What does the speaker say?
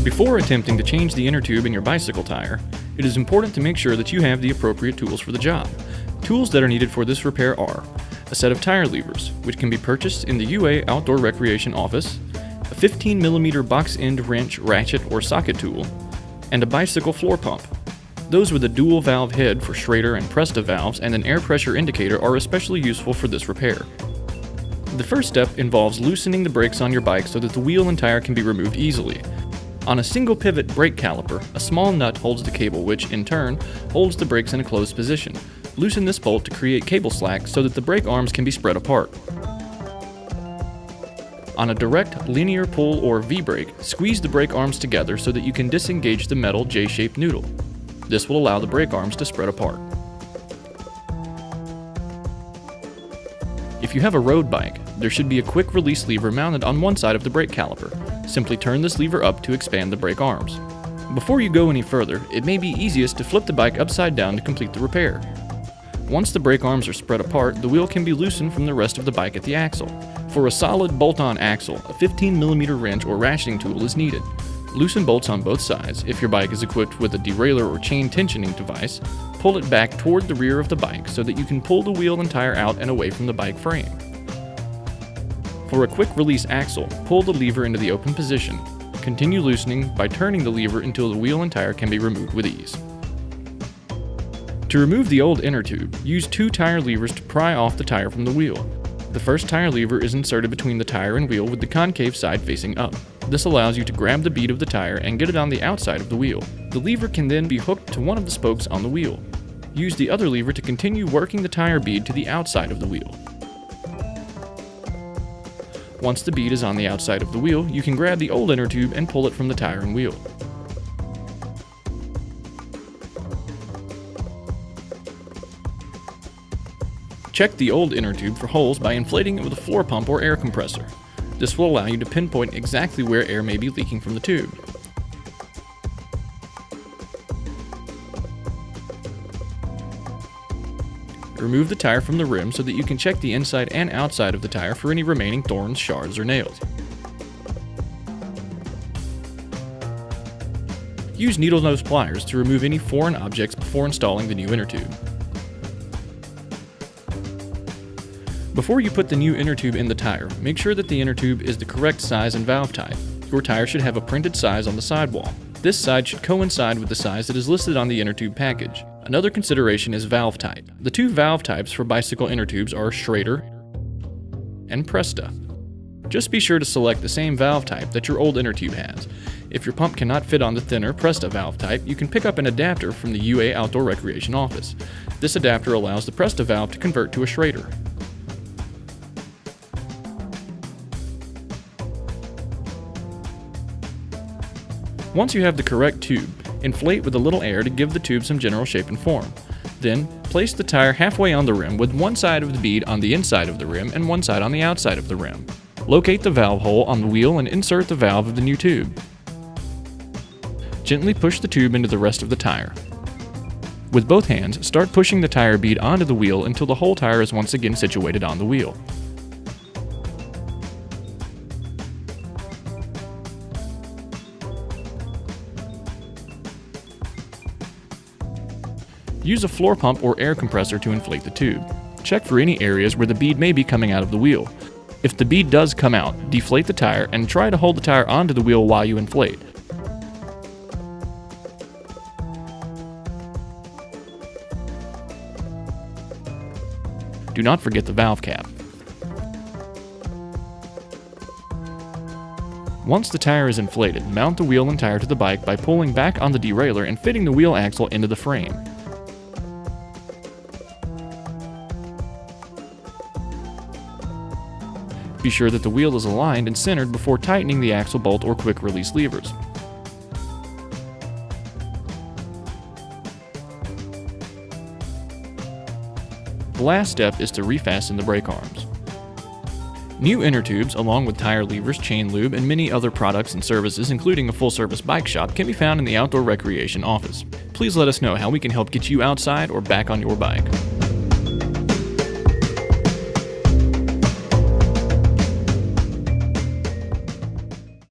Before attempting to change the inner tube in your bicycle tire, it is important to make sure that you have the appropriate tools for the job. Tools that are needed for this repair are a set of tire levers, which can be purchased in the UA Outdoor Recreation Office, a 15mm box-end wrench, ratchet, or socket tool, and a bicycle floor pump. Those with a dual valve head for Schrader and Presta valves and an air pressure indicator are especially useful for this repair. The first step involves loosening the brakes on your bike so that the wheel and tire can be removed easily. On a single pivot brake caliper, a small nut holds the cable which, in turn, holds the brakes in a closed position. Loosen this bolt to create cable slack so that the brake arms can be spread apart. On a direct, linear pull or V-brake, squeeze the brake arms together so that you can disengage the metal J-shaped noodle. This will allow the brake arms to spread apart. If you have a road bike, there should be a quick release lever mounted on one side of the brake caliper. Simply turn this lever up to expand the brake arms. Before you go any further, it may be easiest to flip the bike upside down to complete the repair. Once the brake arms are spread apart, the wheel can be loosened from the rest of the bike at the axle. For a solid bolt-on axle, a 15mm wrench or ratcheting tool is needed. Loosen bolts on both sides. If your bike is equipped with a derailleur or chain tensioning device, pull it back toward the rear of the bike so that you can pull the wheel and tire out and away from the bike frame. For a quick release axle, pull the lever into the open position. Continue loosening by turning the lever until the wheel and tire can be removed with ease. To remove the old inner tube, use 2 tire levers to pry off the tire from the wheel. The first tire lever is inserted between the tire and wheel with the concave side facing up. This allows you to grab the bead of the tire and get it on the outside of the wheel. The lever can then be hooked to one of the spokes on the wheel. Use the other lever to continue working the tire bead to the outside of the wheel. Once the bead is on the outside of the wheel, you can grab the old inner tube and pull it from the tire and wheel. Check the old inner tube for holes by inflating it with a floor pump or air compressor. This will allow you to pinpoint exactly where air may be leaking from the tube. Remove the tire from the rim so that you can check the inside and outside of the tire for any remaining thorns, shards, or nails. Use needle nose pliers to remove any foreign objects before installing the new inner tube. Before you put the new inner tube in the tire, make sure that the inner tube is the correct size and valve type. Your tire should have a printed size on the sidewall. This side should coincide with the size that is listed on the inner tube package. Another consideration is valve type. The 2 valve types for bicycle inner tubes are Schrader and Presta. Just be sure to select the same valve type that your old inner tube has. If your pump cannot fit on the thinner Presta valve type, you can pick up an adapter from the UA Outdoor Recreation Office. This adapter allows the Presta valve to convert to a Schrader. Once you have the correct tube, inflate with a little air to give the tube some general shape and form. Then, place the tire halfway on the rim with one side of the bead on the inside of the rim and one side on the outside of the rim. Locate the valve hole on the wheel and insert the valve of the new tube. Gently push the tube into the rest of the tire. With both hands, start pushing the tire bead onto the wheel until the whole tire is once again situated on the wheel. Use a floor pump or air compressor to inflate the tube. Check for any areas where the bead may be coming out of the wheel. If the bead does come out, deflate the tire and try to hold the tire onto the wheel while you inflate. Do not forget the valve cap. Once the tire is inflated, mount the wheel and tire to the bike by pulling back on the derailleur and fitting the wheel axle into the frame. Be sure that the wheel is aligned and centered before tightening the axle bolt or quick release levers. The last step is to refasten the brake arms. New inner tubes, along with tire levers, chain lube, and many other products and services, including a full-service bike shop, can be found in the Outdoor Recreation Office. Please let us know how we can help get you outside or back on your bike.